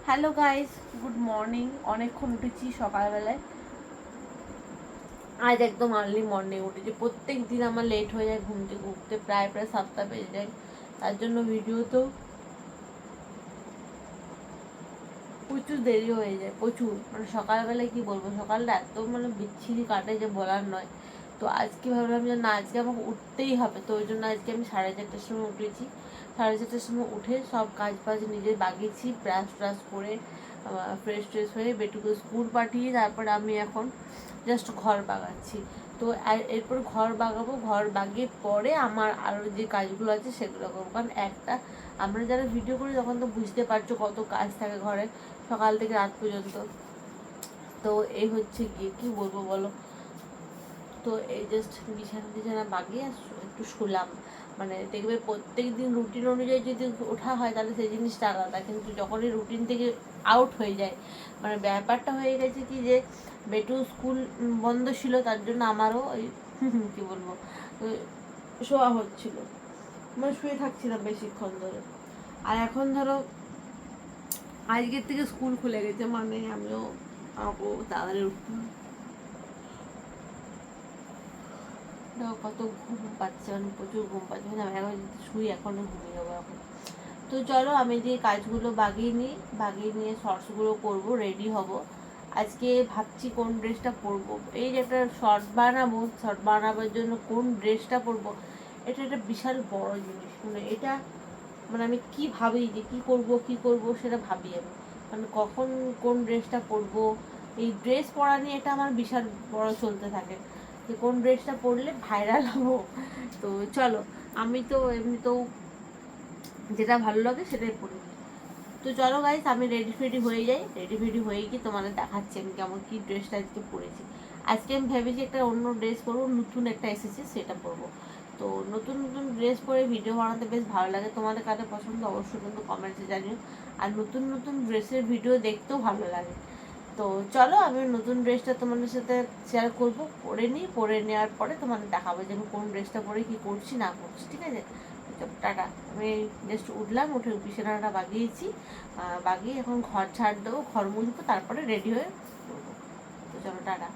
Hello guys, good morning. অনেকক্ষণ উঠেছি সকালবেলায়। আজ একদম আর্লি মর্নিং উঠেছি। প্রত্যেক দিন আমার লেট হয়ে যায় ঘুম থেকে উঠতে, প্রায় 7টা বেজে যায়। তার জন্য ভিডিও তো প্রচুর দেরি হয়ে যায়, প্রচুর। মানে সকালবেলায় কি বলবো, সকালটা এত বিচ্ছিরি কাটে যে বলার নয়। তো আজকে ভাবলাম যে না, আজকে আমাকে উঠতেই হবে। তো ওই জন্য আজকে আমি 4:30টার সময় উঠেছি। 4:30টার সময় উঠে সব কাজ বাজ নিজে বাগিয়েছি, ব্রাশ ট্রাশ করে ফ্রেশ ট্রেশ হয়ে বেটুকে স্কুল পাঠিয়ে তারপরে আমি এখন জাস্ট ঘর বাগাচ্ছি। তো এরপর ঘর বাগাবো, ঘর বাগিয়ে পরে আমার আরও যে কাজগুলো আছে সেগুলো করবো। কারণ আমরা যারা ভিডিও করি তখন তো বুঝতে পারছো কত কাজ থাকে ঘরে, সকাল থেকে রাত পর্যন্ত। তো এই হচ্ছে গিয়ে কী বলবো বলো। তো এই জাস্ট বিছানা বাগিয়ে একটু শুলাম। দেখবে প্রত্যেক দিন রুটিন অনুযায়ী যদি ওঠা হয় তাহলে সেই জিনিসটা আলাদা, কিন্তু যখনই রুটিন থেকে আউট হয়ে যায়, ব্যাপারটা হয়ে গেছে কি যে বেটু স্কুল বন্ধ ছিল, তার জন্য আমারও ওই কী বলবো, শোয়া হচ্ছিল, শুয়ে থাকছিলাম বেশিক্ষণ ধরে। আর এখন ধরো আজকের থেকে স্কুল খুলে গেছে, আমিও আমাকেও তাড়াতাড়ি উঠতে হবে। কত ঘুম পাচ্ছে, প্রচুর ঘুম পাচ্ছে। আমি এখন শুই, এখনো ঘুমিয়ে যাবো এখন। তো চলো আমি যে কাজগুলো বাগিয়ে নিয়ে শর্টসগুলো করবো, রেডি হব। আজকে ভাবছি কোন ড্রেসটা পরবো। এই যে একটা শর্ট বানাবার জন্য কোন ড্রেসটা পরবো, এটা একটা বিশাল বড় জিনিস। এটা আমি কি ভাবি যে কি করব সেটা ভাবি আমি। কখন কোন ড্রেসটা পরবো, এই ড্রেস পরা নিয়ে এটা আমার বিশাল বড় চলতে থাকে যে কোন ড্রেসটা পরলে ভাইরাল হবো। তো চলো, আমি তো এমনিতেও যেটা ভালো লাগে সেটাই পরি। তো চলো গাইস, আমি রেডি হয়ে যাই। রেডি হয়ে গিয়ে তোমাদের দেখাচ্ছি আমি কেমন কি ড্রেসটা আজকে পরেছি। আজকে আমি ভেবেছি একটা অন্য ড্রেস পরবো, নতুন একটা এসেছে সেটা পরবো। তো নতুন নতুন ড্রেস পরে ভিডিও বানাতে বেশ ভালো লাগে। তোমাদের কাছে পছন্দ অবশ্যই কিন্তু কমেন্টসে জানিও। আর নতুন নতুন ড্রেসের ভিডিও দেখতেও ভালো লাগে। তো চলো, আমি নতুন ড্রেসটা তোমাদের সাথে শেয়ার করবো। পরে নেওয়ার পরে তোমাদের দেখাবো যে আমি কোন ড্রেসটা পরে কি করছি না করছি, ঠিক আছে? টাটা। আমি জাস্ট উঠলাম, উঠে বিছানাটা বাগিয়েছি, বাগিয়ে এখন ঘর ঝাড় দেবো, ঘর মুছবো, তারপরে রেডি হয়ে পড়বো। তো চলো, টাটা।